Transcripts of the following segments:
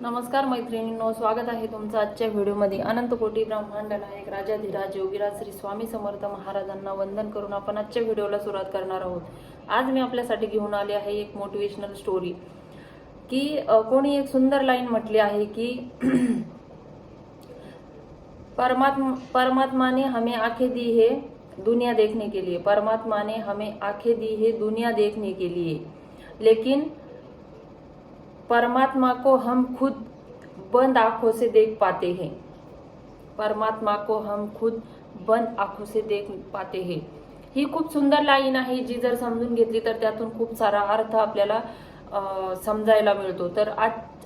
नमस्कार मैत्रिणींनो, स्वागत आहे तुमचं आजच्या व्हिडिओमध्ये. अनंत कोटी ब्रह्मांड नायक राजाधिराज योगीराज श्री स्वामी समर्थ महाराजांना वंदन करून आपण आजच्या व्हिडिओला सुरुवात करणार आहोत. आज मी आपल्यासाठी घेऊन आले आहे एक मोटिवेशनल स्टोरी की कोणी एक सुंदर लाईन म्हटली आहे की परमात्मा ने हमें आंखें दी है दुनिया देखने के लिए, परमात्मा ने हमें आंखें दी है दुनिया देखने के लिए, लेकिन परमात्मा को हम खुद बंद आंखों से देख पाते हैं. परमात्मा को हम खुद बंद आंखों से देख पाते हैं. ही खूप सुंदर लाईन आहे, जी जर समजून घेतली तर त्यातून खूप सारा अर्थ आपल्याला समजायला मिळतो. तर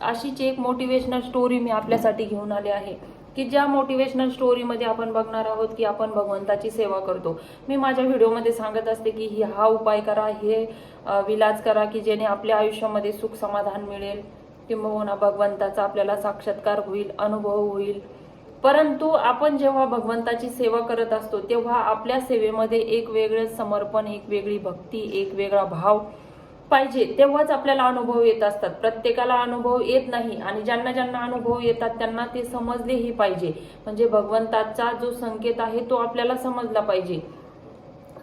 अशीच एक मोटिवेशनल स्टोरी मी आपल्यासाठी घेऊन आले आहे की ज्या मोटिवेशनल स्टोरीमध्ये आपण बघणार आहोत की आपण भगवंताची सेवा करतो. मी माझ्या व्हिडिओमध्ये सांगत असते की हा उपाय करा, हे विलाज करा की जेणे आपल्या आयुष्यामध्ये सुख समाधान मिळेल, किंबहुना भगवंताचा आपल्याला साक्षात्कार होईल, अनुभव होईल. परंतु आपण जेव्हा भगवंताची सेवा करत असतो तेव्हा आपल्या सेवेमध्ये एक वेगळे समर्पण, एक वेगळी भक्ती, एक वेगळा भाव पाहिजे, तेव्हाच आपल्याला अनुभव येत असतात. प्रत्येकाला अनुभव येत नाही आणि ज्यांना ज्यांना अनुभव येतात त्यांना ते समजलेही पाहिजे. म्हणजे भगवंताचा जो संकेत आहे तो आपल्याला समजला पाहिजे.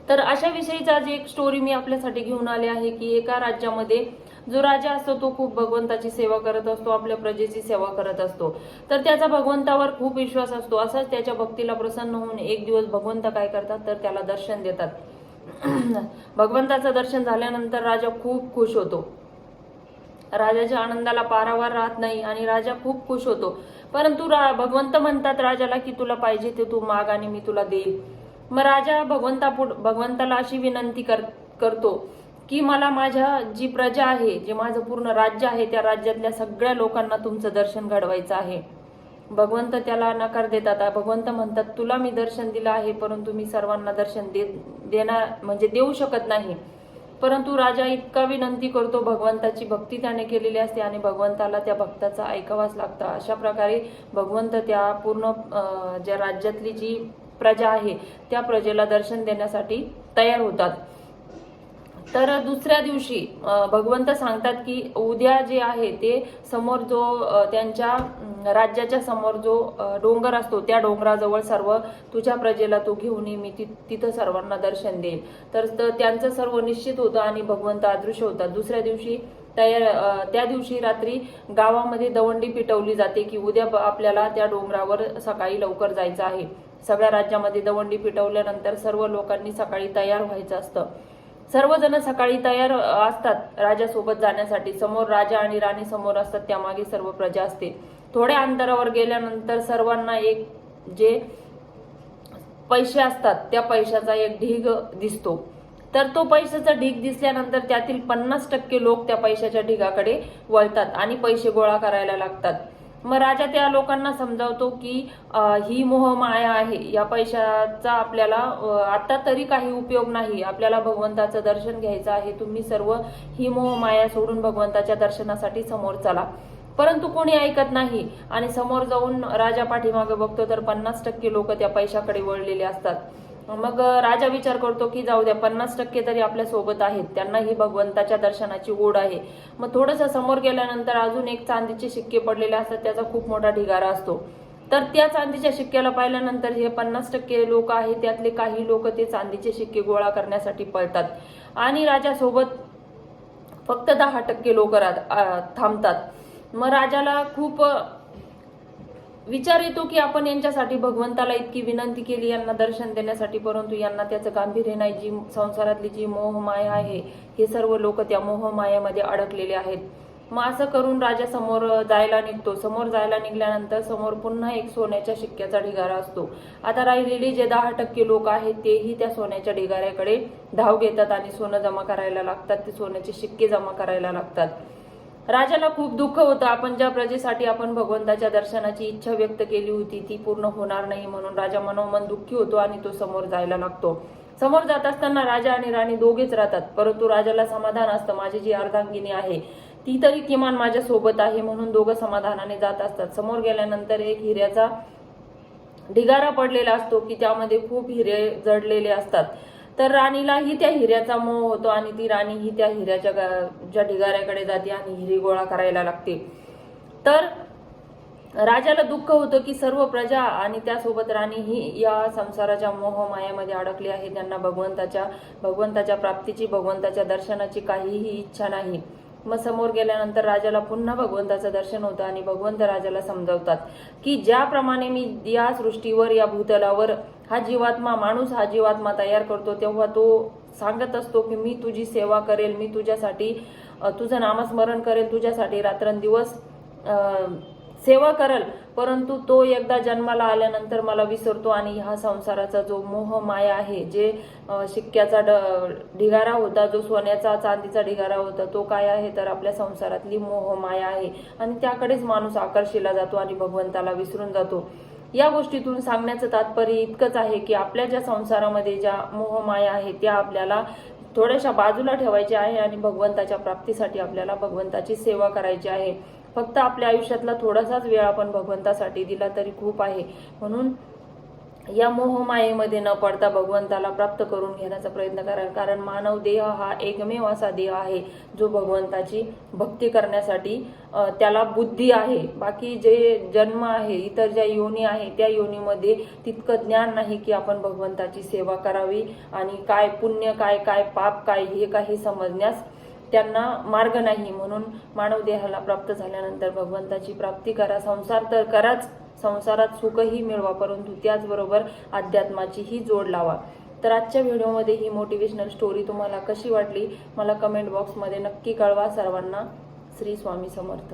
तर अशा विषयीचा जी एक स्टोरी मी आपल्यासाठी घेऊन आले आहे की एका राज्यामध्ये जो राजा असतो तो खूप भगवंताची सेवा करत असतो, आपल्या प्रजेची सेवा करत असतो. तर त्याचा भगवंतावर खूप विश्वास असतो. असाच त्याच्या भक्तीला प्रसन्न होऊन एक दिवस भगवंत काय करतात तर त्याला दर्शन देतात. भगवंताचं दर्शन झाल्यानंतर राजा खूप खुश होतो. राजाच्या आनंदाला पारावार राहत नाही आणि राजा खूप खुश होतो. परंतु भगवंत म्हणतात राजाला की तुला पाहिजे ते तू माग आणि मी तुला देईल. मग राजा भगवंताला अशी विनंती करतो की मला माझ्या जी प्रजा आहे, जे माझं पूर्ण राज्य आहे, त्या राज्यातल्या सगळ्या लोकांना तुमचं दर्शन घडवायचं आहे. भगवंत त्याला नकार देतात. भगवंत म्हणतात तुला मी दर्शन दिलं आहे परंतु मी सर्वांना दर्शन देऊ शकत नाही. परंतु राजा इतका विनंती करतो, भगवंताची भक्ती त्याने केलेली असते आणि भगवंताला त्या भक्ताचं ऐकावंच लागतं. अशा प्रकारे भगवंत त्या पूर्ण ज्या राज्यातली जी प्रजा आहे त्या प्रजेला दर्शन देण्यासाठी तयार होतात. तर दुसऱ्या दिवशी भगवंत सांगतात की उद्या जे आहे ते समोर जो त्यांच्या राज्याच्या समोर जो डोंगर असतो त्या डोंगराजवळ सर्व तुझ्या प्रजेला तो घेऊन ये, मी तिथं सर्वांना दर्शन देईन. तर त्यांचं सर्व निश्चित होतं आणि भगवंत अदृश्य होतात. दुसऱ्या दिवशी त्या दिवशी रात्री गावामध्ये दवंडी पिटवली जाते की उद्या आपल्याला त्या डोंगरावर सकाळी लवकर जायचं आहे. सगळ्या राज्यामध्ये दवंडी पिटवल्यानंतर सर्व लोकांनी सकाळी तयार व्हायचं असतं. सर्वजण सकाळी तयार असतात राजासोबत जाण्यासाठी. समोर राजा आणि राणी समोर असतात, त्यामागे सर्व प्रजा असते. थोड्या अंतरावर गेल्यानंतर सर्वांना एक जे पैसे असतात त्या पैशाचा एक ढीग दिसतो. तर तो पैशाचा ढीग दिसल्यानंतर त्यातील 50% लोक त्या पैशाच्या ढिगाकडे वळतात आणि पैसे गोळा करायला लागतात. मग राजा त्या लोकांना समजावतो की ही मोहमाया आहे, या पैशाचा आपल्याला आता तरी काही उपयोग नाही, आपल्याला भगवंताचं दर्शन घ्यायचं आहे. तुम्ही सर्व ही मोहमाया सोडून भगवंताच्या दर्शनासाठी समोर चला. परंतु कोणी ऐकत नाही आणि समोर जाऊन राजा पाठीमागे बघतो तर 50% लोक त्या पैशाकडे वळलेले असतात. मग राजा विचार करतो की जाऊ द्या, 50% तरी आपल्या सोबत आहेत, त्यांनाही भगवंताच्या दर्शनाची ओढ आहे. मग थोडंसं समोर गेल्यानंतर अजून एक चांदीचे शिक्के पडलेले असतात, त्याचा खूप मोठा ढिगारा असतो. तर त्या चांदीच्या शिक्क्याला पाहिल्यानंतर हे 50% लोक आहेत त्यातले काही लोक ते चांदीचे शिक्के गोळा करण्यासाठी पळतात आणि राजासोबत फक्त 10% लोक थांबतात. मग राजाला खूप विचार येतो की आपण यांच्यासाठी भगवंताला इतकी विनंती केली यांना दर्शन देण्यासाठी, परंतु यांना त्याचं गांभीर्य नाही. जी संसारातली जी मोहमाया आहे, हे सर्व लोक त्या मोहमायामध्ये अडकलेले आहेत. मग असं करून राजा समोर जायला निघतो. समोर जायला निघाल्यानंतर समोर पुन्हा एक सोन्याच्या शिक्क्याचा ढिगारा असतो. आता राहिलेले जे 10% लोक आहेत तेही त्या सोन्याच्या ढिगाऱ्याकडे धाव घेतात आणि सोनं जमा करायला लागतात, ते सोन्याचे शिक्के जमा करायला लागतात. राजाला खूप दुःख होतं. आपण ज्या प्रजेसाठी आपण भगवंताच्या दर्शनाची इच्छा व्यक्त केली होती ती पूर्ण होणार नाही म्हणून राजा मनोमन दुःखी होतो आणि तो समोर जायला लागतो. समोर जात असताना राजा आणि राणी दोघेच राहतात, परंतु राजाला समाधान असतं माझी जी अर्धांगिनी आहे ती तरी किमान माझ्या सोबत आहे, म्हणून दोघं समाधानाने जात असतात. समोर गेल्यानंतर एक हिऱ्याचा ढिगारा पडलेला असतो की त्यामध्ये खूप हिरे जडलेले असतात. तर राणीलाही त्या हिऱ्याचा मोह होतो आणि ती राणी ही त्या हिऱ्याच्या ज्या ढिगाऱ्याकडे जाते आणि हिरे गोळा करायला लागते. तर राजाला दुःख होतं की सर्व प्रजा आणि त्यासोबत राणीही या संसाराच्या मोहमायामध्ये अडकली आहे. त्यांना भगवंताच्या प्राप्तीची, भगवंताच्या दर्शनाची काहीही इच्छा नाही. मग समोर गेल्यानंतर राजाला पुन्हा भगवंताचं दर्शन होतं आणि भगवंत राजाला समजावतात की ज्याप्रमाणे मी या सृष्टीवर, या भूतलावर माणूस हा जीवात्मा तयार करतो, तेव्हा तो सांगत असतो की मी तुझी सेवा करेल, मी तुझ्यासाठी तुझं नामस्मरण करेल, तुझ्यासाठी रात्रंदिवस सेवा करल. परंतु तो एकदा जन्माला आल्यानंतर मला विसरतो आणि ह्या संसाराचा जो मोह माया आहे, जे शिक्क्याचा ढिगारा होता, जो सोन्याचा चांदीचा ढिगारा होता, तो काय आहे तर आपल्या संसारातली मोह माया आहे आणि त्याकडेच माणूस आकर्षिला जातो आणि भगवंताला विसरून जातो. या गोष्टीतून सांगण्याचं तात्पर्य इतकंच आहे की आपल्या ज्या संसारामध्ये ज्या मोहमाया आहेत त्या आपल्याला थोड्याशा बाजूला ठेवायच्या आहे आणि भगवंताच्या प्राप्तीसाठी आपल्याला भगवंताची सेवा करायची आहे. फक्त आपल्या आयुष्यातला थोडासाच वेळ आपण भगवंतासाठी दिला तरी खूप आहे. म्हणून या मोहमायेमध्ये न पडता भगवंताला प्राप्त करून घेण्याचा प्रयत्न करा. कारण मानव देह हा एकमेव असा देह आहे जो भगवंताची भक्ती करण्यासाठी त्याला बुद्धी आहे. बाकी जे जन्म आहे, इतर ज्या योनी आहे, त्या योनीमध्ये तितकं ज्ञान नाही की आपण भगवंताची सेवा करावी आणि काय पुण्य काय, काय पाप काय, हे काही समजण्यास त्यांना मार्ग नाही. म्हणून मानव देहाला प्राप्त झाल्यानंतर भगवंताची प्राप्ती करा. संसार तर कराच, संसारात सुखही मिळवा, परंतु त्याचबरोबर अध्यात्माचीही जोड लावा. तर आजच्या व्हिडिओमध्ये ही मोटिवेशनल स्टोरी तुम्हाला कशी वाटली मला कमेंट बॉक्समध्ये नक्की कळवा. सर्वांना श्री स्वामी समर्थ.